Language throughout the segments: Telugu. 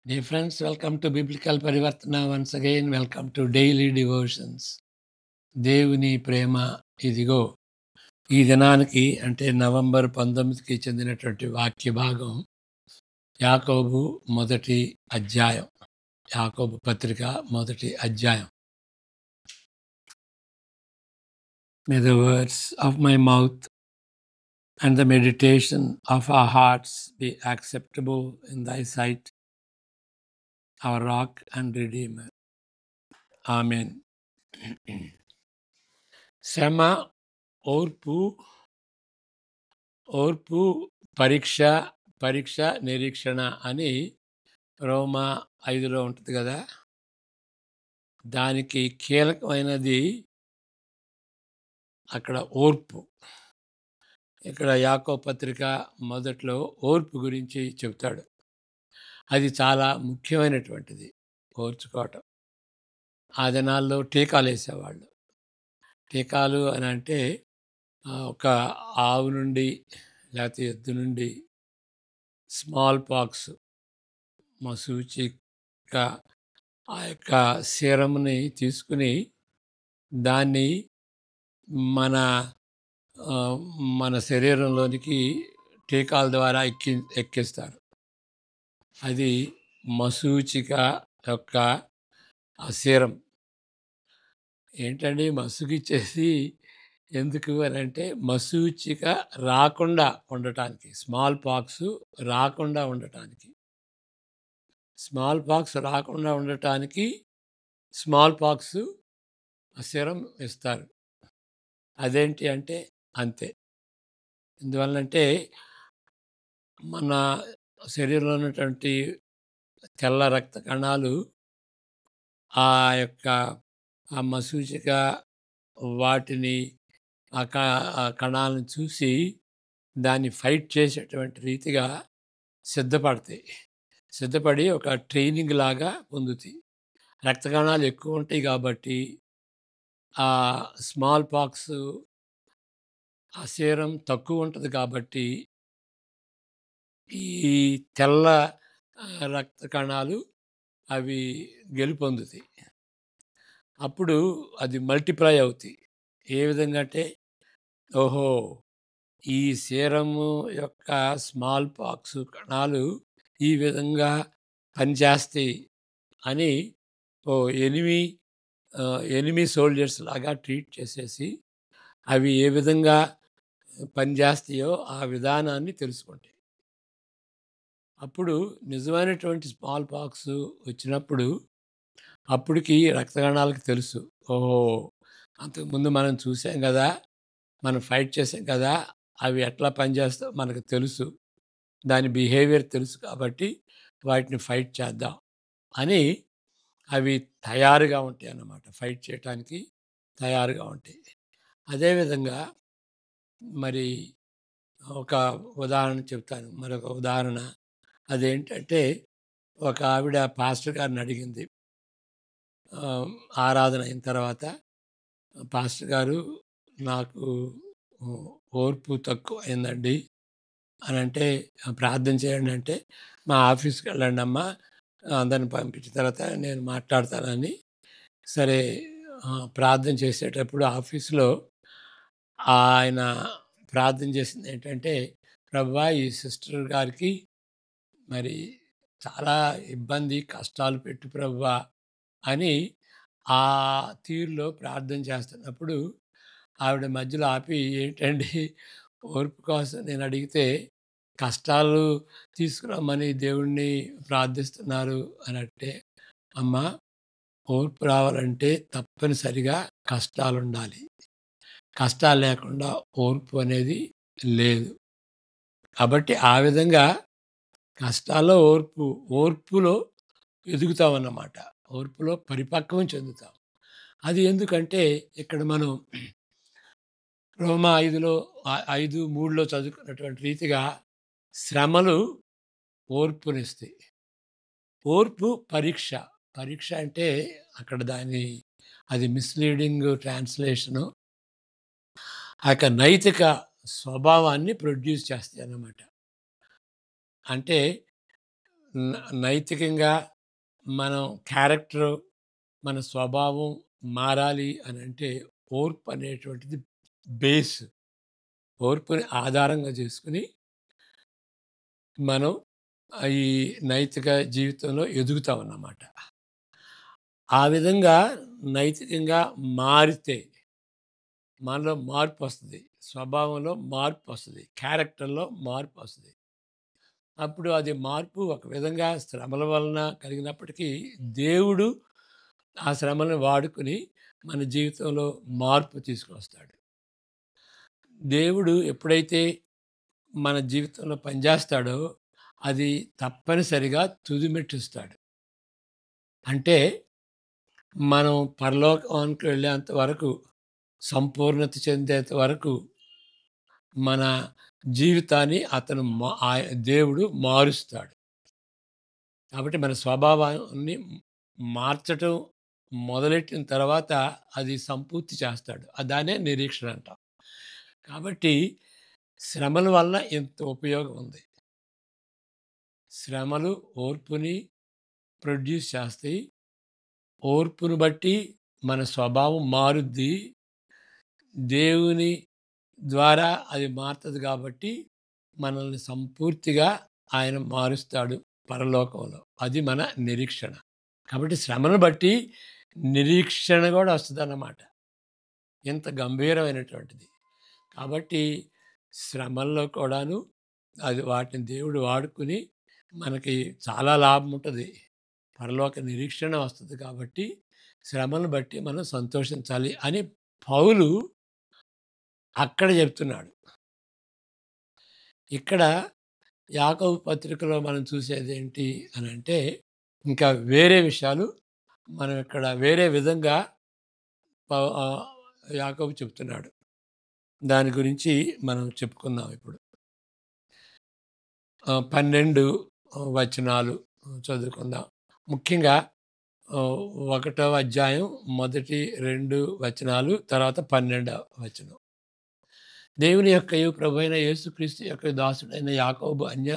Dear friends, welcome to Biblical Parivartana. Once again, welcome to Daily Devotions. దేవుని ప్రేమ ఇదిగో. ఈ దినానికి అంటే నవంబర్ 19కి చెందినటువంటి వాక్య భాగం యాకోబు మొదటి అధ్యాయం. యాకోబు పత్రిక మొదటి అధ్యాయం. May the words of my mouth and the meditation of our hearts be acceptable in thy sight, our rock and redeemer. Amen. శ్రమ, ఓర్పు, పరీక్ష, నిరీక్షణ అని రోమా 5లో ఉంటుంది కదా. దానికి కీలకమైనది అక్కడ ఓర్పు. ఇక్కడ యాకోబు పత్రిక మొదట్లో ఓర్పు గురించి చెబుతాడు. అది చాలా ముఖ్యమైనటువంటిది, ఓర్చుకోవటం. ఆ దినాల్లో టీకాలు వేసేవాళ్ళు. టీకాలు అని అంటే ఒక ఆవు నుండి లేకపోతే ఎద్దు నుండి స్మాల్ పాక్స్ మశూచిక ఆ యొక్క సీరమ్ని తీసుకుని దాన్ని మన మన శరీరంలోనికి టీకాల ద్వారా ఎక్కిస్తారు. అది మశూచిక యొక్క సీరం. ఏంటండి మసుగిచ్చేసి ఎందుకు అని అంటే మశూచిక రాకుండా ఉండటానికి, స్మాల్ పాక్స్ రాకుండా ఉండటానికి. స్మాల్ పాక్స్ రాకుండా ఉండటానికి స్మాల్ పాక్స్ సీరం ఇస్తారు. అదేంటి అంటే అంతే. ఎందువల్లంటే మన శరీరంలో ఉన్నటువంటి తెల్ల రక్త కణాలు ఆ యొక్క ఆ మశూచిక వాటిని ఆ కణాలను చూసి దాన్ని ఫైట్ చేసేటువంటి రీతిగా సిద్ధపడతాయి. సిద్ధపడి ఒక ట్రైనింగ్ లాగా పొందుతాయి. రక్త కణాలు ఎక్కువ ఉంటాయి కాబట్టి ఆ స్మాల్ పాక్స్ ఆ సీరం తక్కువ ఉంటుంది కాబట్టి ఈ తెల్ల రక్త కణాలు అవి గెలుపొందుతాయి. అప్పుడు అది మల్టిప్లై అవుతాయి. ఏ విధంగా అంటే, ఓహో, ఈ సీరము యొక్క స్మాల్ పాక్స్ కణాలు ఈ విధంగా పనిచేస్తాయి అని ఎనిమీ సోల్జర్స్ లాగా ట్రీట్ చేసేసి అవి ఏ విధంగా పనిచేస్తాయో ఆ విధానాన్ని తెలుసుకుంటాయి. అప్పుడు నిజమైనటువంటి స్మాల్ పాక్స్ వచ్చినప్పుడు అప్పటికి రక్త కణాలకు తెలుసు, ఓహో, అంతకుముందు మనం చూసాం కదా, మనం ఫైట్ చేసాం కదా, అవి ఎట్లా పనిచేస్తాయో మనకు తెలుసు, దాని బిహేవియర్ తెలుసు కాబట్టి వాటిని ఫైట్ చేద్దాం అని అవి తయారుగా ఉంటాయి అన్నమాట. ఫైట్ చేయటానికి తయారుగా ఉంటాయి. అదేవిధంగా మరి ఒక ఉదాహరణ చెప్తాను. మరొక ఉదాహరణ అదేంటంటే, ఒక ఆవిడ పాస్టర్ గారిని అడిగింది. ఆరాధన అయిన తర్వాత, పాస్టర్ గారు, నాకు ఓర్పు తక్కువ అయిందండి అని అంటే, ప్రార్థన చేయండి అంటే, మా ఆఫీస్కి వెళ్ళండి అమ్మా, అందరిని పంపించిన తర్వాత నేను మాట్లాడతానని. సరే, ప్రార్థన చేసేటప్పుడు ఆఫీస్లో ఆయన ప్రార్థన చేసింది ఏంటంటే, ప్రభువా, ఈ సిస్టర్ గారికి మరి చాలా ఇబ్బంది, కష్టాలు పెట్టు ప్రభువా అని ఆ తీరులో ప్రార్థన చేస్తున్నప్పుడు ఆవిడ మధ్యలో ఆపి, ఏంటండి ఓర్పు కోసం నేను అడిగితే కష్టాలు తీసుకురమ్మని దేవుణ్ణి ప్రార్థిస్తున్నారు అని అంటే, అమ్మా, ఓర్పు రావాలంటే తప్పనిసరిగా కష్టాలు ఉండాలి. కష్టాలు లేకుండా ఓర్పు అనేది లేదు. కాబట్టి ఆ విధంగా కష్టాల్లో ఓర్పులో ఎదుగుతామన్నమాట. ఓర్పులో పరిపక్వం చెందుతాం. అది ఎందుకంటే ఇక్కడ మనం రోమా 5:3లో చదువుకున్నటువంటి రీతిగా శ్రమలు ఓర్పునిస్తాయి. ఓర్పు పరీక్ష. పరీక్ష అంటే అక్కడ అది మిస్‌లీడింగ్ ట్రాన్స్‌లేషను. ఆ యొక్క నైతిక స్వభావాన్ని ప్రొడ్యూస్ చేస్తాయన్నమాట. అంటే నైతికంగా మనం క్యారెక్టరు, మన స్వభావం మారాలి అనంటే ఓర్పు అనేటువంటిది బేస్. ఓర్పుని ఆధారంగా చేసుకొని మనం ఈ నైతిక జీవితంలో ఎదుగుతామన్నమాట. ఆ విధంగా నైతికంగా మారితే మనలో మార్పొస్తది. స్వభావంలో మార్పొస్తది. క్యారెక్టర్‌లో మార్పొస్తది. అప్పుడు అది మార్పు ఒక విధంగా శ్రమల వలన కలిగినప్పటికీ, దేవుడు ఆ శ్రమలను వాడుకొని మన జీవితంలో మార్పు తీసుకొస్తాడు. దేవుడు ఎప్పుడైతే మన జీవితంలో పనిచేస్తాడో, అది తప్పనిసరిగా తుదిమెట్టిస్తాడు. అంటే మనం పరలోకానికి వెళ్ళేంత వరకు, సంపూర్ణత చెందేంత వరకు మన జీవితాన్ని అతను దేవుడు మారుస్తాడు. కాబట్టి మన స్వభావాన్ని మార్చటం మొదలెట్టిన తర్వాత అది సంపూర్తి చేస్తాడు. దాన్నే నిరీక్షణ అంటాం. కాబట్టి శ్రమల వల్ల ఇంత ఉపయోగం ఉంది. శ్రమలు ఓర్పుని ప్రొడ్యూస్ చేస్తాయి. ఓర్పును బట్టి మన స్వభావం మారుద్ది. దేవుని ద్వారా అది మారుతది కాబట్టి, మనల్ని సంపూర్తిగా ఆయన మారుస్తాడు పరలోకంలో. అది మన నిరీక్షణ. కాబట్టి శ్రమను బట్టి నిరీక్షణ గూడా వస్తదన్నమాట. ఇంత గంభీరమైనటువంటిది. కాబట్టి శ్రమల్లో కూడాను అది వాటిని దేవుడు వాడుకొని మనకి చాలా లాభం ఉంటది. పరలోక నిరీక్షణ వస్తది కాబట్టి, శ్రమను బట్టి మనం సంతోషించాలి అని పౌలు అక్కడ చెప్తున్నాడు. ఇక్కడ యాకోబు పత్రికలో మనం చూసేదేంటి అనంటే, ఇంకా వేరే విషయాలు మనం ఇక్కడ వేరే విధంగా ప ఆహ్, యాకోబు చెప్తున్నాడు. దాని గురించి మనం చెప్పుకుందాం ఇప్పుడు. 12 వచనాలు చదువుకుందాం. ముఖ్యంగా ఆహ్, 1వ అధ్యాయం మొదటి 2 వచనాలు, తర్వాత 12వ వచనం. దేవుని యొక్కయు ప్రభువైన యేసుక్రీస్తు యొక్క దాసుడైన యాకోబు అన్య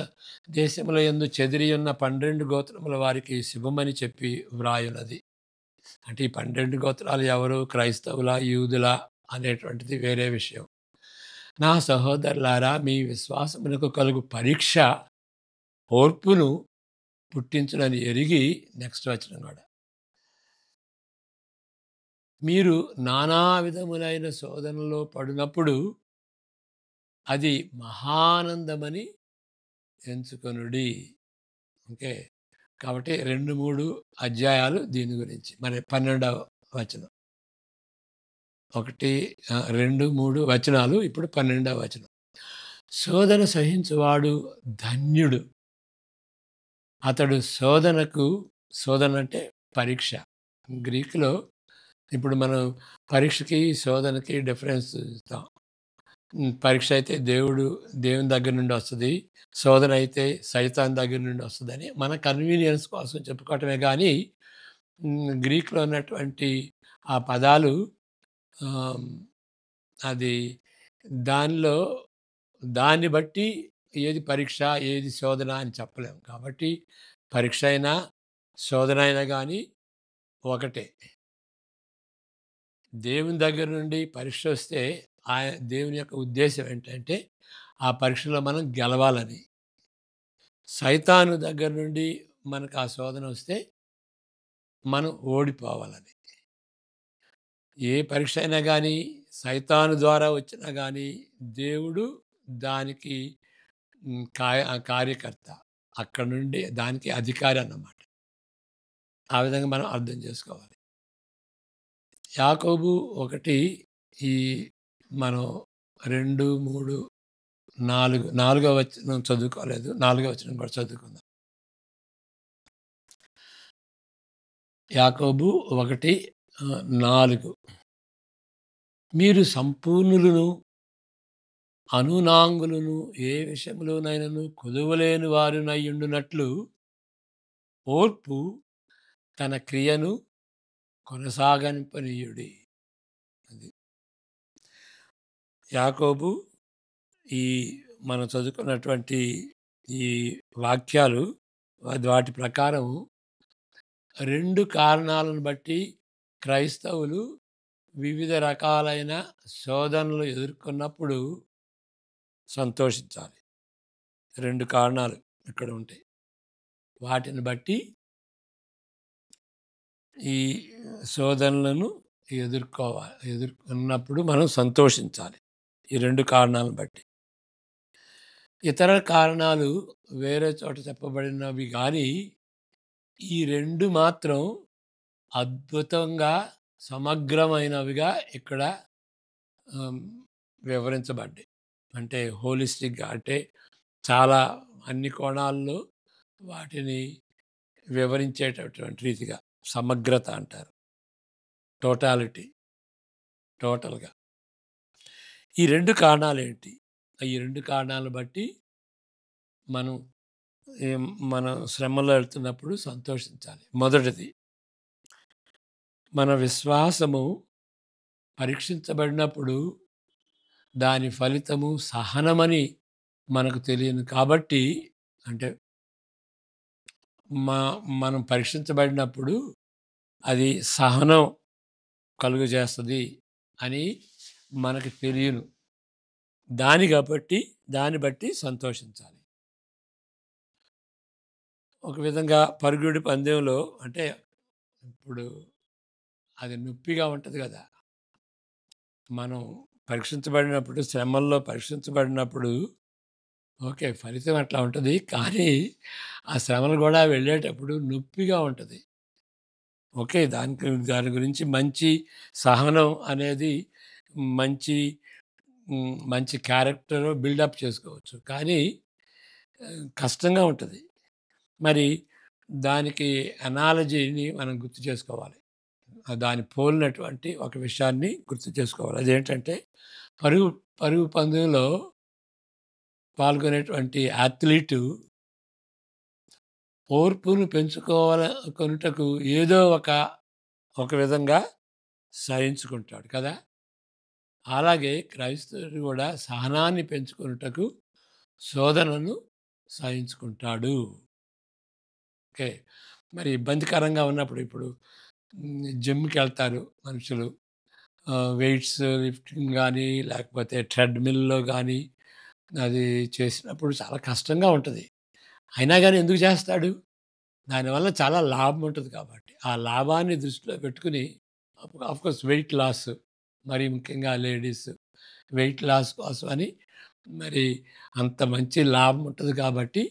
దేశముల యందు చెదిరి ఉన్న 12 గోత్రముల వారికి శుభమని చెప్పి వ్రాయున్నది. అంటే ఈ 12 గోత్రాలు ఎవరు? క్రైస్తవులా? యూదులా? అనేటువంటిది వేరే విషయం. నా సహోదరులారా, మీ విశ్వాసమునకు కలుగు పరీక్ష ఓర్పును పుట్టించునని ఎరిగి, నెక్స్ట్ వచనం కూడా. మీరు నానా విధములైన శోధనలో పడినప్పుడు అది మహానందమని ఎంచుకొనుడి. ఓకే. కాబట్టి 2, 3 అధ్యాయాలు దీని గురించి. మరి 12వ వచనం. 2, 3 వచనాలు. ఇప్పుడు 12వ వచనం. శోధన సహించువాడు ధన్యుడు. అతడు శోధన అంటే పరీక్ష. గ్రీక్‌లో ఇప్పుడు మనం పరీక్షకి, శోధనకి డిఫరెన్స్ ఇస్తాం. పరీక్ష అయితే దేవుని దగ్గర నుండి వస్తది. శోధన అయితే సైతాన్ దగ్గర నుండి వస్తదని మన కన్వీనియన్స్ కోసం చెప్పుకోవటమే గానీ, గ్రీక్‌లో ఉన్నటువంటి ఆ పదాలు ఆహ్, అది దానిలో దాన్ని బట్టి ఏది పరీక్ష, ఏది శోధన అని చెప్పలేం. కాబట్టి పరీక్ష అయినా, శోధన అయినా గానీ ఒకటే. దేవుని దగ్గర నుండి పరీక్షొస్తే దేవుని యొక్క ఉద్దేశ్యం ఏంటంటే, ఆ పరీక్షలో మనం గెలవాలని. సైతాను దగ్గర నుండి మనకు ఆ శోధనొస్తే మనం ఓడిపోవాలని. ఏ పరీక్ష అయినా గానీ, సైతాను ద్వారా వచ్చినా గానీ, దేవుడు దానికి కార్యకర్త. అక్కడ నుండి దానికి అధికారి అన్నమాట. ఆ విధంగా మనం అర్థం చేసుకోవాలి. యాకోబు 1 ఈ మనం 2, 3, 4 నాలుగో వచనం చదువుకోలేదు. 4 వచనం కూడా చదువుకుందాం. యాకోబు 1 4. మీరు సంపూర్ణులను, అనునాంగులను, ఏ విషయంలోనైనను కొదువలేని వారునయ్యుండునట్లు ఓర్పు తన క్రియను కొనసాగింపనీయుడి. అది. యాకోబు ఈ మనం చదువుకున్నటువంటి ఈ వాక్యాలు వాటి ప్రకారం 2 కారణాలను బట్టి క్రైస్తవులు వివిధ రకాలైన శోధనలు ఎదుర్కొన్నప్పుడు సంతోషించాలి. 2 కారణాలు ఇక్కడ ఉంటాయి. వాటిని బట్టి ఈ శోధనలను ఎదుర్కొన్నప్పుడు మనం సంతోషించాలి. ఈ 2 కారణాలను బట్టి. ఇతర కారణాలు వేరే చోట చెప్పబడినవి గానీ, ఈ 2 మాత్రం అద్భుతంగా సమగ్రమైనవిగా ఇక్కడ ఆహ్, వివరించబడ్డాయి. అంటే హోలిస్టిక్‌గా, అంటే చాలా అన్ని కోణాల్లో వాటిని వివరించేటటువంటి రీతిగా సమగ్రత అంటారు. టోటాలిటీ, టోటల్‌గా. ఈ 2 కారణాలేంటి? ఈ 2 కారణాలను బట్టి మనం ఏం మనం శ్రమలో వెళ్తున్నప్పుడు సంతోషించాలి. మొదటిది, మన విశ్వాసము పరీక్షించబడినప్పుడు దాని ఫలితము సహనమని మనకు తెలియను కాబట్టి, అంటే మనం పరీక్షించబడినప్పుడు అది సహనం కలుగజేస్తది అని మనకు తెలియను. దాన్ని బట్టి సంతోషించాలి. ఒక విధంగా పరుగుడు పందెంలో అంటే ఇప్పుడు అది నొప్పిగా ఉంటది గదా! మనం పరీక్షించబడినప్పుడు, శ్రమల్లో పరీక్షించబడినప్పుడు ఓకే. ఫలితం అట్లా ఉంటది. కానీ ఆ శ్రమలు గూడా వెళ్ళేటప్పుడు నొప్పిగా ఉంటది. ఓకే. దాని గురించి మంచి సహనం అనేది మంచి మంచి క్యారెక్టర్ బిల్డప్ చేసుకోవచ్చు. కానీ కష్టంగా ఉంటది. మరి దానికి అనాలజీని మనం గుర్తు చేసుకోవాలి. దాన్ని పోలినటువంటి ఒక విషయాన్ని గుర్తు చేసుకోవాలి. అదేంటంటే పరుగు పరుగు పందెంలో పాల్గొనేటువంటి అథ్లీటు ఓర్పును కొనుటకు ఏదో ఒక విధంగా సహించుకుంటాడు కదా! అలాగే క్రైస్తవుడు కూడా సహనాన్ని పెంచుకొనుటకు శోధనను సహించుకుంటాడు. ఓకే. మరి ఇబ్బందికరంగా ఉన్నప్పుడు ఇప్పుడు జిమ్‌కెళ్తారు మనుషులు. వెయిట్స్ లిఫ్టింగ్ గానీ, లేకపోతే ట్రెడ్‌మిల్‌లో గానీ, అది చేసినప్పుడు చాలా కష్టంగా ఉంటది. అయినా గాని ఎందుకు చేస్తాడు? దానివల్ల చాలా లాభం ఉంటది కాబట్టి. ఆ లాభాన్ని దృష్టిలో పెట్టుకొని ఆఫ్‌కోర్స్ వెయిట్ లాస్, మరీ ముఖ్యంగా లేడీస్ వెయిట్ లాస్ కోసమని మరి అంత మంచి లాభం ఉంటది కాబట్టి,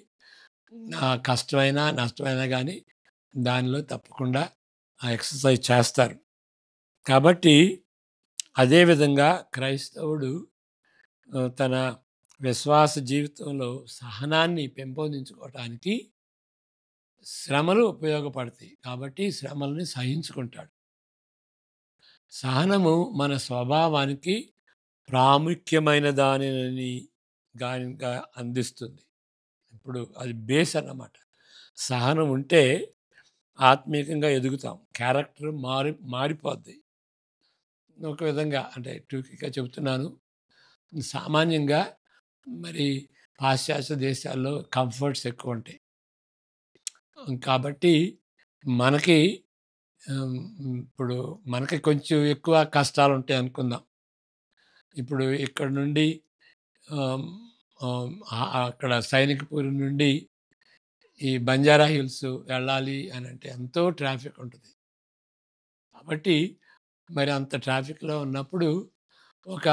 కష్టమైనా, నష్టమైనా గానీ దానిలో తప్పకుండా ఆ ఎక్సర్సైజ్ చేస్తారు. కాబట్టి అదే విధంగా క్రైస్తవుడు తన విశ్వాస జీవితంలో సహనాన్ని పెంపొందించుకోవటానికి శ్రమలు ఉపయోగపడతాయి. కాబట్టి శ్రమల్ని సహించుకుంటాడు. సహనము మన స్వభావానికి ప్రాముఖ్యమైన దానిని గానిగా అందిస్తుంది. ఇప్పుడు అది బేస్ అన్నమాట. సహనం ఉంటే ఆత్మీయంగా ఎదుగుతాం. క్యారెక్టర్ మారిపోద్ది. ఒక విధంగా అంటే టూకీగా చెబుతున్నాను. సామాన్యంగా మరి పాశ్చాత్య దేశాల్లో కంఫర్ట్స్ ఎక్కువుంటాయి. కాబట్టి మనకి ఆహ్, ఇప్పుడు మనకి కొంచెం ఎక్కువ కష్టాలుంటాయి అనుకుందాం. ఇప్పుడు ఇక్కడ నుండి ఆహ్, అక్కడ సైనికపురి నుండి ఈ బంజారా హిల్స్ వెళ్ళాలి అనంటే ఎంతో ట్రాఫిక్ ఉంటది. కాబట్టి మరి అంత ట్రాఫిక్‌లో ఉన్నప్పుడు ఒక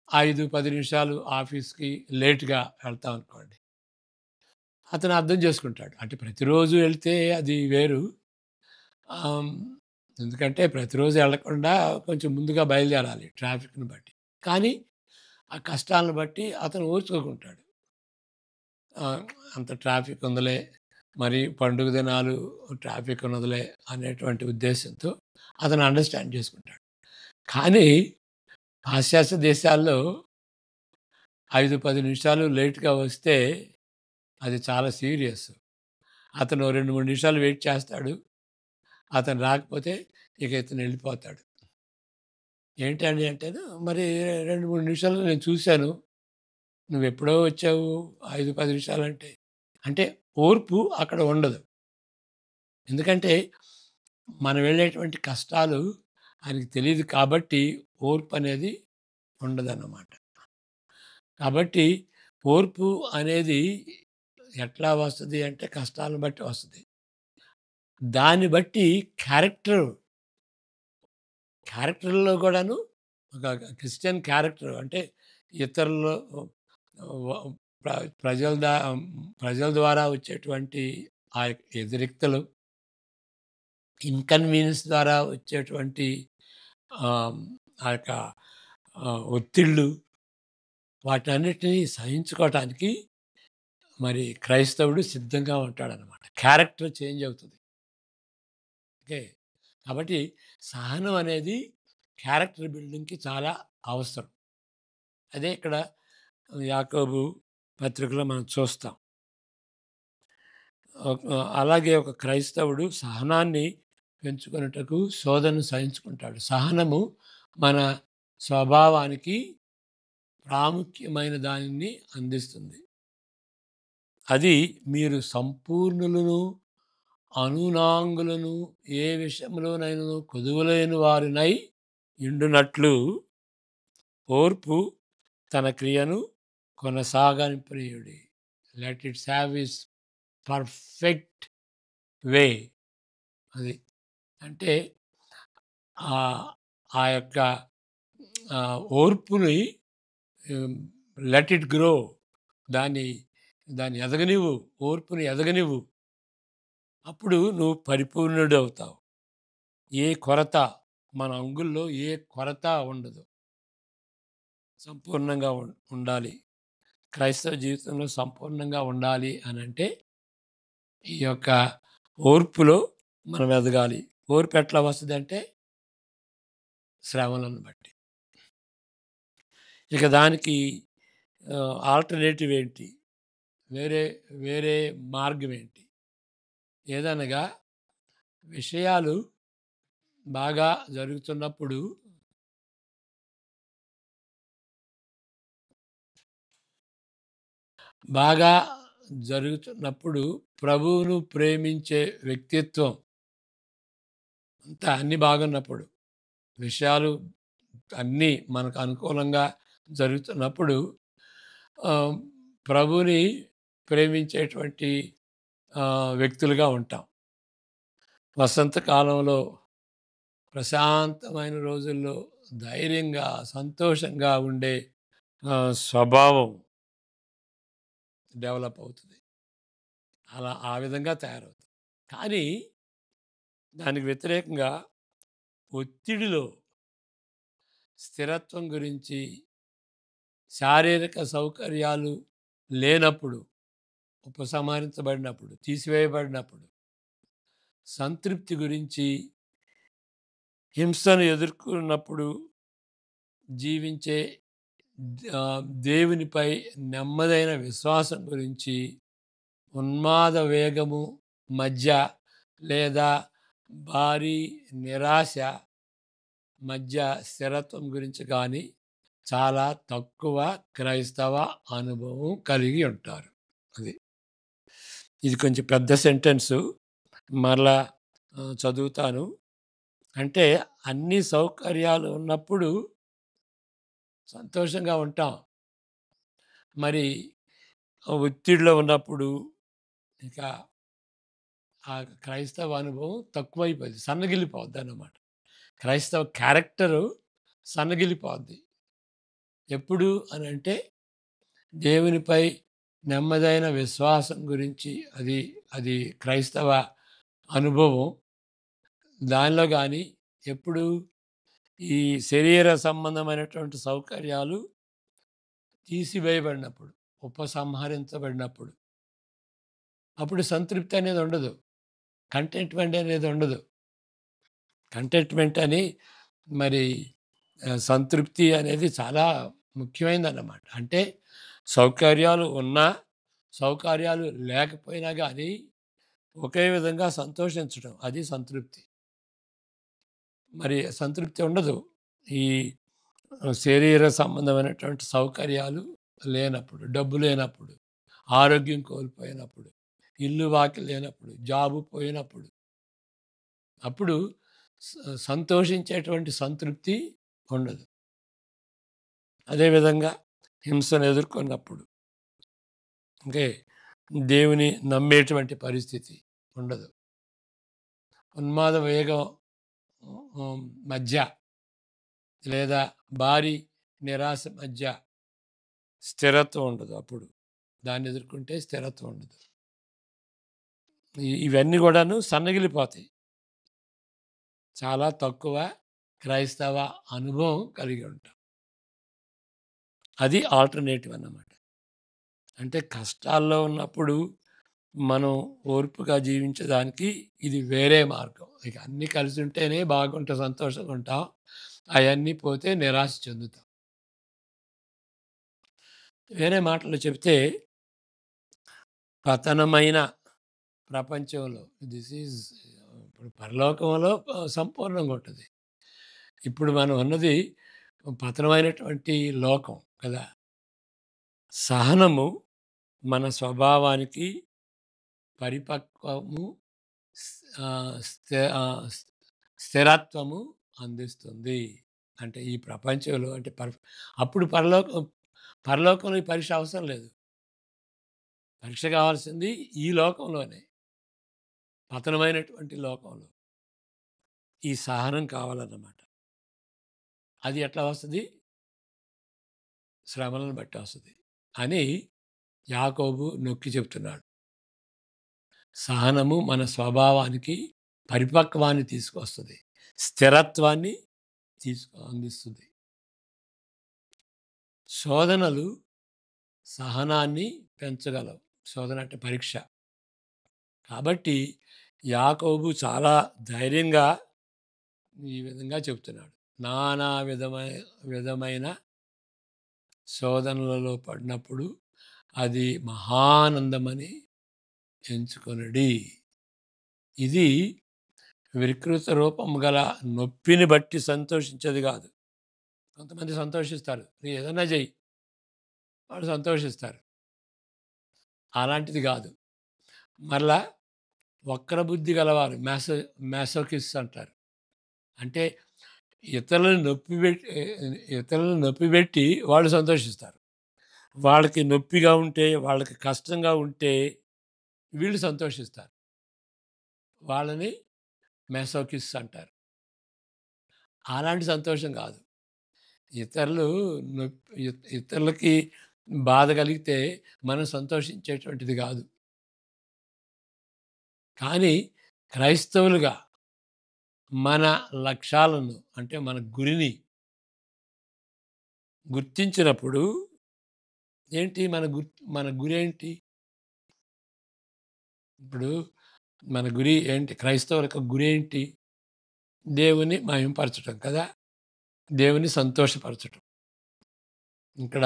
5, 10 నిమిషాలు ఆఫీస్‌కి లేట్‌గా వెళ్తామనుకోండి. అతను అర్థం చేసుకుంటాడు. అంటే ప్రతిరోజు ఎళ్తే అది వేరు. ఆహ్, ఎందుకంటే ప్రతిరోజు ఎళ్ళకుండా కొంచెం ముందుగా బయలుదేరాలి ట్రాఫిక్‌ని బట్టి. కానీ ఆ కష్టాలను బట్టి అతను ఓర్చుకుంటాడు. ఆహ్, అంత ట్రాఫిక్ ఉందిలే, మరి పండుగ దినాలు ట్రాఫిక్ ఉన్నదిలే అనేటువంటి ఉద్దేశ్యంతో అతను అండర్‌స్టాండ్ చేసుకుంటాడు. కానీ పాశ్చాత్య దేశాల్లో 5, 10 నిమిషాలు లేట్‌గా వస్తే అది చాలా సీరియస్. అతను 2, 3 నిమిషాలు వెయిట్ చేస్తాడు. అతను రాకపోతే ఇక ఇతను వెళ్ళిపోతాడు. ఏంటండి అంటేను, మరి 2, 3 నిమిషాలు నేను చూసాను. నువ్వెప్పుడో వచ్చావు 5, 10 నిమిషాలంటే. అంటే ఓర్పు అక్కడ ఉండదు. ఎందుకంటే మనం వెళ్ళేటువంటి కష్టాలు ఆయనకి తెలీదు కాబట్టి ఓర్పనేది ఉండదన్నమాట. కాబట్టి ఓర్పు అనేది ఎట్లా వస్తది అంటే కష్టాలను బట్టి వస్తది. దాన్ని బట్టి క్యారెక్టర్ క్యారెక్టర్‌లో గూడాను ఒక క్రిస్టియన్ క్యారెక్టర్ అంటే ఇతరులు వ ప్ర ప్రజల దా ప్రజల ద్వారా వచ్చేటువంటి ఆ ఎదిరిక్తలు, ఇన్‌కన్వీనియన్స్ ద్వారా వచ్చేటువంటి ఆహ్, ఆ యొక్క ఒత్తిళ్ళు వాటన్నిటిని సహించుకోవటానికి మరి క్రైస్తవుడు సిద్ధంగా ఉంటాడనమాట. క్యారెక్టర్ చేంజ్ అవుతది. ఓకే. కాబట్టి సహనం అనేది క్యారెక్టర్ బిల్డింగ్‌కి చాలా అవసరం. అదే ఇక్కడ యాకోబు పత్రికలో మనం చూస్తాం. అలాగే ఒక క్రైస్తవుడు సహనాన్ని పెంచుకొనుటకు శోధనను సహించుకుంటాడు. సహనము మన స్వభావానికి ప్రాముఖ్యమైన దానిని అందిస్తుంది. అది మీరు సంపూర్ణులను, అనునాంగులను, ఏ విషయంలోనైనను కొదువలేని వారినై యుండునట్లు ఓర్పు తన క్రియను కొనసాగింపనీయుడి. Let its have his perfect way. అది. అంటే ఆహ్, ఆ యొక్క ఓర్పుని హ్మ్, లెట్ ఇట్ గ్రో. దాన్ని దాన్ని ఎదగనివ్వు. ఓర్పుని ఎదగనివ్వు. అప్పుడు నువ్వు పరిపూర్ణుడవుతావు. ఏ కొరత మన అంగుల్లో ఏ కొరత ఉండదు. సంపూర్ణంగా ఉండాలి. క్రైస్తవ జీవితంలో సంపూర్ణంగా ఉండాలి అనంటే ఈ యొక్క ఓర్పులో మనం ఎదగాలి. ఓర్పు ఎట్లా వస్తదంటే శ్రమలను బట్టి. ఇక దానికి ఆల్టర్‌నేటివ్ ఏంటి? వేరే వేరే మార్గం ఏంటి? ఏదనగా విషయాలు బాగా జరుగుతున్నప్పుడు బాగా జరుగుతున్నప్పుడు ప్రభువును ప్రేమించే వ్యక్తిత్వం అంతా అన్నీ బాగున్నప్పుడు, విషయాలు అన్నీ మనకు అనుకూలంగా జరుగుతున్నప్పుడు ఆహ్, ప్రభువుని ప్రేమించేటువంటి వ్యక్తులుగా ఉంటాం. వసంతకాలంలో ప్రశాంతమైన రోజుల్లో ధైర్యంగా, సంతోషంగా ఉండే స్వభావం డెవలప్ అవుతది. అలా ఆ విధంగా తయారవుతుంది. కానీ దానికి వ్యతిరేకంగా ఒత్తిడిలో స్థిరత్వం గురించి, శారీరక సౌకర్యాలు లేనప్పుడు, ఉపసంహరించబడినప్పుడు, తీసివేయబడినప్పుడు, సంతృప్తి గురించి, హింసను ఎదుర్కొన్నప్పుడు జీవించే దేవునిపై నెమ్మదైన విశ్వాసం గురించి, ఉన్మాద వేగము మధ్య లేదా భారీ నిరాశ మధ్య స్థిరత్వం గురించి కానీ చాలా తక్కువ క్రైస్తవ అనుభవం కలిగి ఉంటారు. అది. ఇది కొంచెం పెద్ద సెంటెన్సు. మరలా చదువుతాను. అంటే అన్ని సౌకర్యాలు ఉన్నప్పుడు సంతోషంగా ఉంటాం. మరి ఒత్తిడిలో ఉన్నప్పుడు ఇక ఆ క్రైస్తవ అనుభవం తక్కువైపోద్ది. సన్నగిల్లిపోద్దన్నమాట. క్రైస్తవ క్యారెక్టరు సన్నగిల్లిపోద్ది. ఎప్పుడు అనంటే దేవునిపై నెమ్మదైన విశ్వాసం గురించి అది అది క్రైస్తవ అనుభవం. దానిలో గాని ఎప్పుడు ఈ శరీర సంబంధమైనటువంటి సౌకర్యాలు తీసివేయబడినప్పుడు, ఉపసంహరించబడినప్పుడు, అప్పుడు సంతృప్తి అనేది ఉండదు. కంటెంట్‌మెంట్ అనేది ఉండదు. కంటెంట్‌మెంట్ అని మరి సంతృప్తి అనేది చాలా ముఖ్యమైనదన్నమాట. అంటే సౌకర్యాలు ఉన్నా, సౌకర్యాలు లేకపోయినా గానీ ఒకే విధంగా సంతోషించడం అది సంతృప్తి. మరి సంతృప్తి ఉండదు. ఈ శరీర సంబంధమైనటువంటి సౌకర్యాలు లేనప్పుడు, డబ్బు లేనప్పుడు, ఆరోగ్యం కోల్పోయినప్పుడు. ఇల్లు వాకిలి లేనప్పుడు, జాబు పోయినప్పుడు, అప్పుడు సంతోషించేటువంటి సంతృప్తి ఉండదు. అదేవిధంగా హింసను ఎదుర్కొన్నప్పుడు, అంటే దేవుని నమ్మేటువంటి పరిస్థితి ఉండదు. ఉన్మాద వేగం మధ్య, లేదా భారీ నిరాశ మధ్య స్థిరత్వం ఉండదు. అప్పుడు దాన్ని ఎదుర్కొంటే స్థిరత్వం ఉండదు. ఇవన్నీ కూడాను సన్నగిలిపోతాయి. చాలా తక్కువ క్రైస్తవ అనుభవం కలిగి ఉంటాం. అది ఆల్టర్నేటివ్ అన్నమాట. అంటే కష్టాల్లో ఉన్నప్పుడు మనం ఓర్పుగా జీవించడానికి ఇది వేరే మార్గం. ఇక అన్నీ కలిసి ఉంటేనే బాగుంటాం, సంతోషంగా ఉంటాం. అవన్నీ పోతే నిరాశ చెందుతాం. వేరే మాటల్లో చెప్తే, పతనమైన ప్రపంచంలో ఇప్పుడు పరలోకంలో సంపూర్ణంగా ఉంటుంది. ఇప్పుడు మనం ఉన్నది పతనమైనటువంటి లోకం కదా! సహనము మన స్వభావానికి పరిపక్వము, స్థిరత్వము అందిస్తుంది. అంటే ఈ ప్రపంచంలో అంటే అప్పుడు పరలోకంలో ఈ పరీక్ష అవసరం లేదు. పరీక్ష కావాల్సింది ఈ లోకంలోనే, పతనమైనటువంటి లోకంలో ఈ సహనం కావాలన్నమాట. అది ఎట్లా వస్తుంది? శ్రమలను బట్టి వస్తుంది అని యాకోబు నొక్కి చెప్తున్నాడు. సహనము మన స్వభావానికి పరిపక్వాన్ని తీసుకొస్తుంది, స్థిరత్వాన్ని అందిస్తుంది. శోధనలు సహనాన్ని పెంచగలవు. శోధన అంటే పరీక్ష. కాబట్టి యాకోబు చాలా ధైర్యంగా ఈ విధంగా చెప్తున్నాడు. నానా విధమైన శోధనలలో పడినప్పుడు అది మహానందమని ఎంచుకొనుడి. ఇది వికృత రూపం గల నొప్పిని బట్టి సంతోషించేది కాదు. కొంతమంది సంతోషిస్తారు, నీ ఏదన్నా చెయ్యి, వాళ్ళు సంతోషిస్తారు. అలాంటిది కాదు. మరలా వక్ర బుద్ధి గలవారు మ్యాసోకిస్ట్ అంటారు. అంటే ఇతరులను నొప్పిపెట్టి వాళ్ళు సంతోషిస్తారు. వాళ్ళకి నొప్పిగా ఉంటే, వాళ్ళకి కష్టంగా ఉంటే వీళ్ళు సంతోషిస్తారు. వాళ్ళని మ్యాసోకిస్ట్ అంటారు. అలాంటి సంతోషం కాదు. ఇతరులకి బాధ కలిగితే మనం సంతోషించేటువంటిది కాదు. కానీ క్రైస్తవులుగా మన లక్ష్యాలను, అంటే మన గురిని గుర్తించినప్పుడు ఏంటి మన గురి ఏంటి? ఇప్పుడు మన గురి ఏంటి? క్రైస్తవుల యొక్క గురి ఏంటి? దేవుని మహిమపరచటం కదా! దేవుని సంతోషపరచటం. ఇక్కడ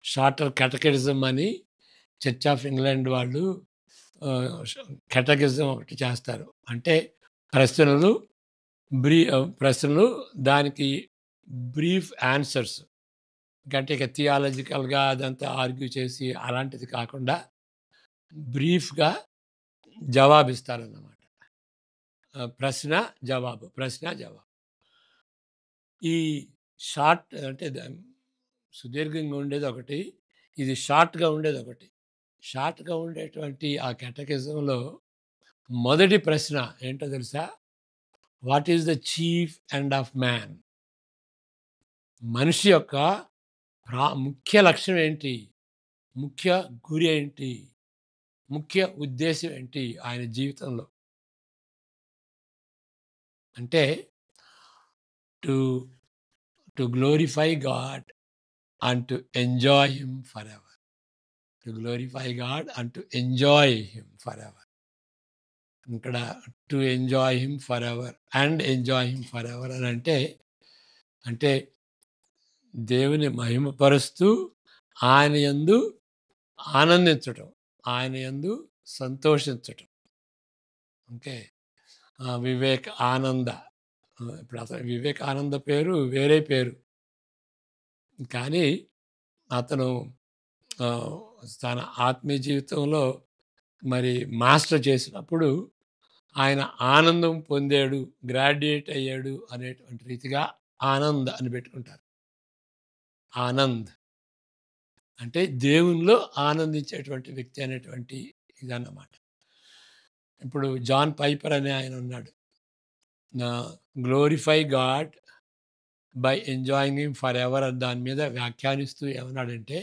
షార్టర్ క్యాటకిజం అని చర్చ్ ఆఫ్ ఇంగ్లాండ్ వాళ్ళు క్యాటకిజం ఒకటి చేస్తారు. అంటే ప్రశ్నలు ప్రశ్నలు దానికి బ్రీఫ్ ఆన్సర్స్. అంటే ఇక థియాలజికల్గా అదంతా ఆర్గ్యూ చేసి అలాంటిది కాకుండా బ్రీఫ్గా జవాబిస్తారన్నమాట. ప్రశ్న జవాబు, ప్రశ్న జవాబు. ఈ షార్ట్ అంటే సుదీర్ఘంగా ఉండేది ఒకటి, ఇది షార్ట్గా ఉండేది ఒకటి. షార్ట్గా ఉండేటువంటి ఆ క్యాటకిజంలో మొదటి ప్రశ్న ఏంటో తెలుసా? What is the chief end of man? మనిషి యొక్క ముఖ్య లక్ష్యం ఏంటి? ముఖ్య గురి ఏంటి? ముఖ్య ఉద్దేశం ఏంటి ఆయన జీవితంలో? అంటే to to glorify God and to enjoy him forever. To glorify God and to enjoy him forever. ఇక్కడ to enjoy him forever and enjoy him forever అని అంటే దేవుని మహిమపరుస్తూ ఆయన యందు ఆనందించటం, ఆయన యందు సంతోషించటం. ఓకే. వివేక్ ఆనంద, ఇప్పుడు అతను వివేకానంద పేరు వేరే పేరు, కానీ అతను తన ఆత్మీయ జీవితంలో మరి మాస్టర్ చేసినప్పుడు ఆయన ఆనందం పొందాడు, గ్రాడ్యుయేట్ అయ్యాడు అనేటువంటి రీతిగా ఆనంద్ అని పెట్టుకుంటారు. ఆనంద్ అంటే దేవునిలో ఆనందించేటువంటి వ్యక్తి అనేటువంటి ఇదన్నమాట. ఇప్పుడు జాన్ పైపర్ అనే ఆయన ఉన్నాడు. Glorify God by enjoying him forever అని దాని మీద వ్యాఖ్యానిస్తూ ఏమన్నాడంటే,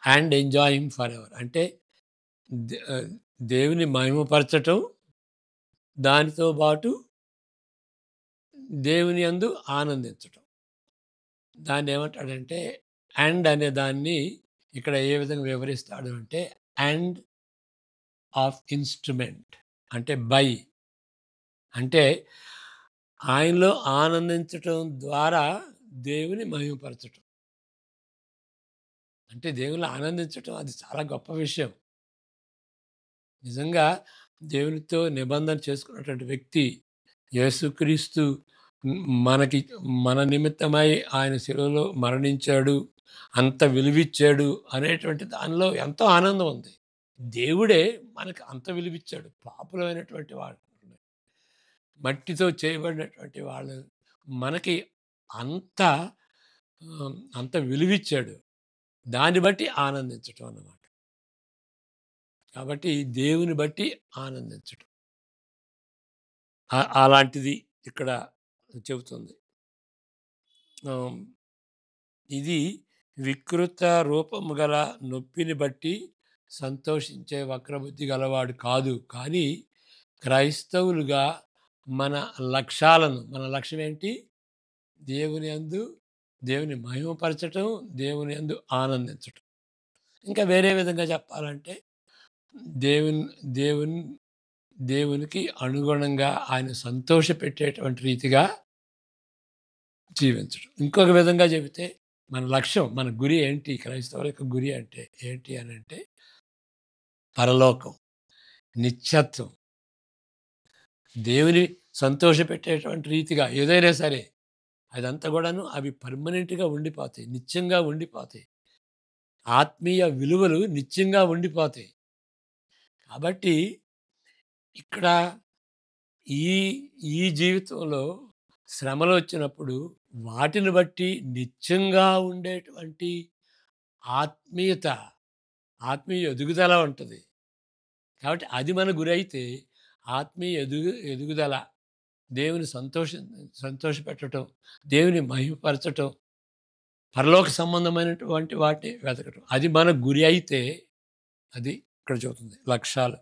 and enjoy him for ever అంటే దే- ఆ, దేవుని మహిమపరచటం, దానితో పాటు దేవుని యందు ఆనందించటం. దాన్ని ఏమంటాడంటే, అండ్ అనే దాన్ని ఇక్కడ ఏ విధంగా వివరిస్తాడు అంటే, అండ్ ఆఫ్ ఇన్స్ట్రుమెంట్ అంటే బై అంటే ఆయనలో ఆనందించటం ద్వారా దేవుని మహిమపరచటం. అంటే దేవునిలో ఆనందించటం అది చాలా గొప్ప విషయం. నిజంగా దేవునితో నిబంధన చేసుకున్నటువంటి వ్యక్తి యేసుక్రీస్తు మనకి మన నిమిత్తమై ఆయన శిలువలో మరణించాడు, అంత విలువిచ్చాడు అనేటువంటి దానిలో ఎంతో ఆనందం ఉంది. దేవుడే మనకు అంత విలువిచ్చాడు. పాపులమైనటువంటి వాడు, మట్టితో చేయబడినటువంటి వాళ్ళు మనకి అంత అంత విలువిచ్చాడు. దాన్ని బట్టి ఆనందించటం అన్నమాట. కాబట్టి దేవుని బట్టి ఆనందించటం. అలాంటిది ఇక్కడ చెబుతుంది. ఆహ్, ఇది వికృత రూపము గల నొప్పిని బట్టి సంతోషించే వక్రబుద్ధి గలవాడు కాదు. కానీ క్రైస్తవులుగా మన మన లక్ష్యం ఏంటి? దేవుని యందు దేవుని మహిమపరచటం, దేవుని యందు ఆనందించటం. ఇంకా వేరే విధంగా చెప్పాలంటే దేవుని దేవుని దేవునికి అనుగుణంగా ఆయన సంతోషపెట్టేటువంటి రీతిగా జీవించడం. ఇంకొక విధంగా చెబితే మన లక్ష్యం, మన గురి ఏంటి? క్రైస్తవుల యొక్క గురి అంటే ఏంటి అనంటే పరలోకం, నిత్యత్వం. దేవుని సంతోషపెట్టేటువంటి రీతిగా ఏదైనా సరే అదంతా కూడాను అవి పర్మనెంట్‌గా ఉండిపోతాయి. నిత్యంగా ఉండిపోతాయి. ఆత్మీయ విలువలు నిత్యంగా ఉండిపోతాయి. కాబట్టి ఇక్కడ ఈ ఈ జీవితంలో శ్రమలొచ్చినప్పుడు వాటిని బట్టి నిత్యంగా ఉండేటువంటి ఆత్మీయత, ఆత్మీయ ఎదుగుదల ఉంటది. కాబట్టి అది మన గురైతే ఆత్మీయ ఎదుగుదల, దేవుని సంతోషపెట్టటం, దేవుని మహిమపరచటం, పరలోక సంబంధమైనటువంటి వాటిని వెతకటం. అది మన గురి అయితే అది ఇక్కడ చెబుతుంది. లక్ష్యాలు.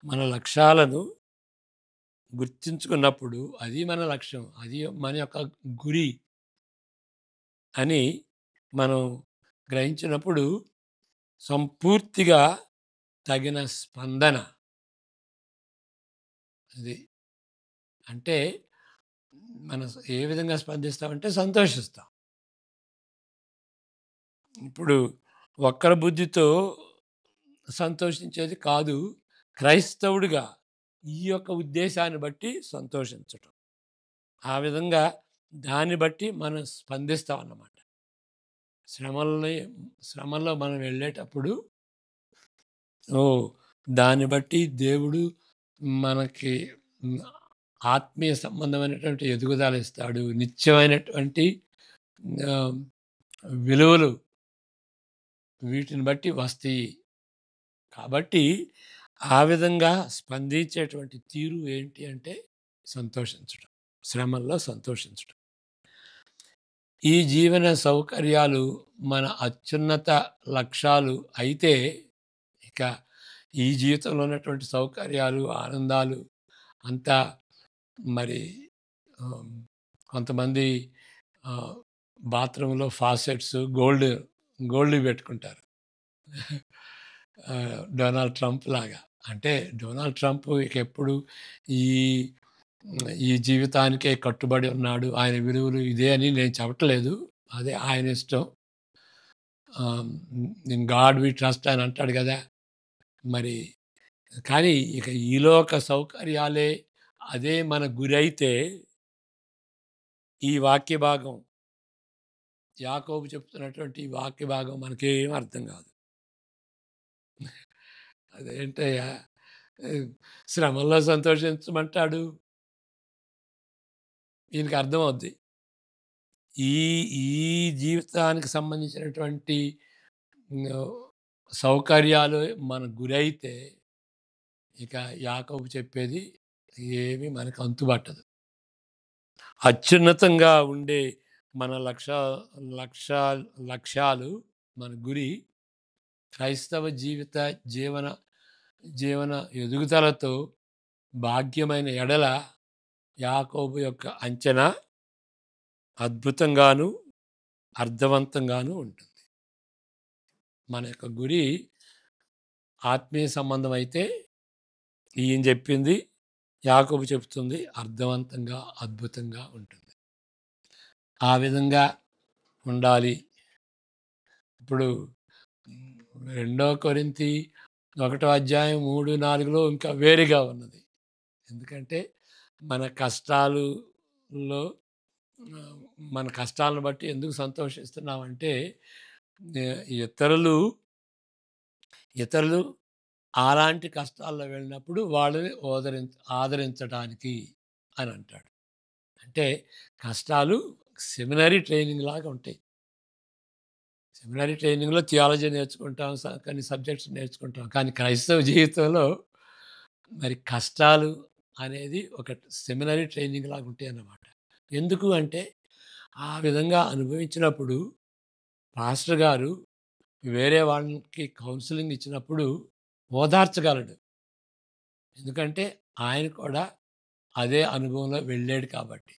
మన లక్ష్యాలను గుర్తించుకున్నప్పుడు అది మన లక్ష్యం. అది మన యొక్క గురి అని మనం గ్రహించినప్పుడు సంపూర్తిగా తగిన స్పందన. అది. అంటే మనం ఏ విధంగా స్పందిస్తామంటే సంతోషిస్తాం. ఇప్పుడు వక్ర బుద్ధితో సంతోషించేది కాదు. క్రైస్తవుడిగా ఈ యొక్క ఉద్దేశాన్ని బట్టి సంతోషించటం. ఆ విధంగా దాన్ని బట్టి మనం స్పందిస్తామన్నమాట. శ్రమల్ని శ్రమల్లో మనం వెళ్ళేటప్పుడు ఓహ్! దాన్ని బట్టి దేవుడు మనకి హ్మ్, ఆత్మీయ సంబంధమైనటువంటి ఎదుగుదల ఇస్తాడు. నిత్యమైనటువంటి ఆహ్, విలువలు వీటిని బట్టి వస్తాయి. కాబట్టి ఆ విధంగా స్పందించేటువంటి తీరు ఏంటి అంటే సంతోషించడం. శ్రమల్లో సంతోషించడం. ఈ జీవన సౌకర్యాలు మన అత్యున్నత లక్ష్యాలు అయితే, ఇక ఈ జీవితంలో ఉన్నటువంటి సౌకర్యాలు, ఆనందాలు అంతా మరి ఆహ్, కొంతమంది ఆహ్, బాత్రూమ్‌లో ఫాసెట్స్ గోల్డ్‌వి పెట్టుకుంటారు. డొనాల్డ్ ట్రంప్ లాగా. అంటే డొనాల్డ్ ట్రంప్ ఇక ఎప్పుడు ఈ ఈ జీవితానికే కట్టుబడి ఉన్నాడు. ఆయన విలువలు ఇదే అని నేను చెప్పట్లేదు. అది ఆయన ఇష్టం. ఇన్ గాడ్ వి ట్రస్ట్ అని అంటాడు గదా! మరి కానీ ఇక ఈలోక సౌకర్యాలే అదే మన గురైతే ఈ వాక్య భాగం, యాకోబు చెప్తున్నటువంటి ఈ వాక్య భాగం మనకేం అర్థం కాదు. అదేంటయ్యా! శ్రమల్లో సంతోషించమంటాడు. ఈయనకి అర్థమవుద్ది. ఈ ఈ జీవితానికి సంబంధించినటువంటి ఆహ్, సౌకర్యాలు మనకు గురైతే ఇక యాకోబు చెప్పేది ఏమి మనకు అంతుబట్టదు. అత్యున్నతంగా ఉండే మన లక్ష్య లక్ష్యాలు, మన గురి క్రైస్తవ జీవన జీవన ఎదుగుదలతో భాగ్యమైన ఎడల యాకోబు యొక్క అంచనా అద్భుతంగాను, అర్థవంతంగాను ఉంటుంది. మన యొక్క గురి ఆత్మీయ సంబంధం అయితే ఈయన చెప్పింది, యాకోబు చెప్తుంది అర్థవంతంగా, అద్భుతంగా ఉంటుంది. ఆ విధంగా ఉండాలి. ఇప్పుడు 2 కొరింథీ 1 అధ్యాయం 3, 4లో ఇంకా వేరుగా ఉన్నది. ఎందుకంటే మన కష్టాలులో మన కష్టాలను బట్టి ఎందుకు సంతోషిస్తున్నామంటే ఇతరులు ఇతరులు అలాంటి కష్టాల్లో వెళ్ళినప్పుడు వాళ్ళని ఆదరించడానికి అని అంటాడు. అంటే కష్టాలు సెమినరీ ట్రైనింగ్ లాగా ఉంటాయి. సెమినరీ ట్రైనింగ్‌లో థియాలజీ నేర్చుకుంటాం. కొన్ని సబ్జెక్ట్స్ నేర్చుకుంటాం. కానీ క్రైస్తవ జీవితంలో మరి కష్టాలు అనేది ఒక సెమినరీ ట్రైనింగ్ లాగా ఉంటాయన్నమాట. ఎందుకు అంటే ఆ విధంగా అనుభవించినప్పుడు పాస్టర్ గారు వేరే వాళ్ళకి కౌన్సిలింగ్ ఇచ్చినప్పుడు ఓదార్చగలడు. ఎందుకంటే ఆయన కూడా అదే అనుభవంలో వెళ్ళాడు కాబట్టి.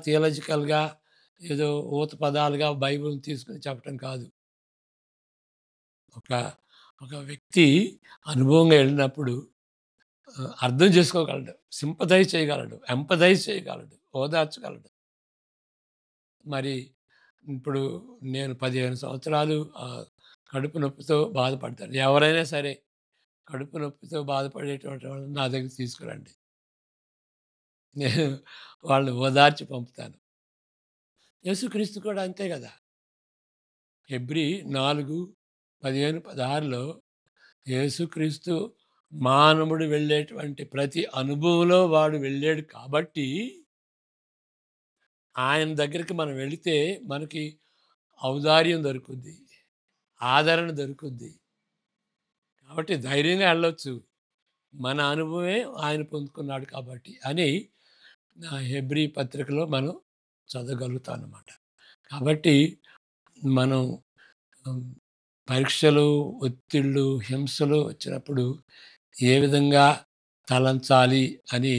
థియలాజికల్‌గా ఏదో ఊత పదాలుగా బైబిల్‌ని తీసుకొని చెప్పటం కాదు. ఒక ఒక వ్యక్తి అనుభవంగా వెళ్ళినప్పుడు అర్థం చేసుకోగలడు. సింపథైజ్ చేయగలడు. ఎంపథైజ్ చేయగలడు. ఓదార్చగలడు. మరి ఇప్పుడు నేను 15 సంవత్సరాలు కడుపు నొప్పితో బాధపడతాను. ఎవరైనా సరే కడుపు నొప్పితో బాధపడేటువంటి వాళ్ళని నా దగ్గరికి తీసుకురండి. నేను వాళ్ళని ఓదార్చి పంపుతాను. యేసుక్రీస్తు కూడా అంతే గదా! హెబ్రీ 4, 15, 16లో యేసుక్రీస్తు మానవుడు వెళ్ళేటువంటి ప్రతి అనుభవంలో వాడు వెళ్ళాడు కాబట్టి ఆయన దగ్గరికి మనం వెళితే మనకి ఔదార్యం దొరుకుద్ది. ఆదరణ దొరుకుద్ది. కాబట్టి ధైర్యంగా వెళ్ళొచ్చు. మన అనుభవమే ఆయన పొందుకున్నాడు కాబట్టి అని హెబ్రీ పత్రికలో మనం చదవగలుగుతాం అన్నమాట. కాబట్టి మనం హ్మ్, పరీక్షలు, ఒత్తిళ్ళు, హింసలు వచ్చినప్పుడు ఏ విధంగా తలంచాలి అని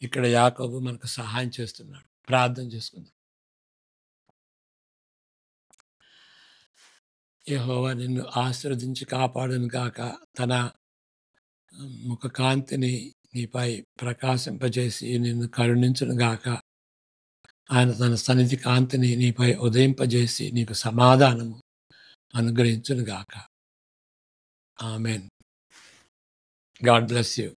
ఇక్కడ యాకోబు మనకు సహాయం చేస్తున్నాడు. ప్రార్థన చేసుకుందాం. యెహోవా నిన్ను ఆశీర్వదించి కాపాడును గాక. తన ముఖ కాంతిని నీపై ప్రకాశింపజేసి నిన్ను కరుణించును గాక. ఆయన తన సన్నిధి కాంతిని నీపై ఉదయింపజేసి నీకు సమాధానము అనుగ్రహించును గాక. ఆమేన్. God bless you.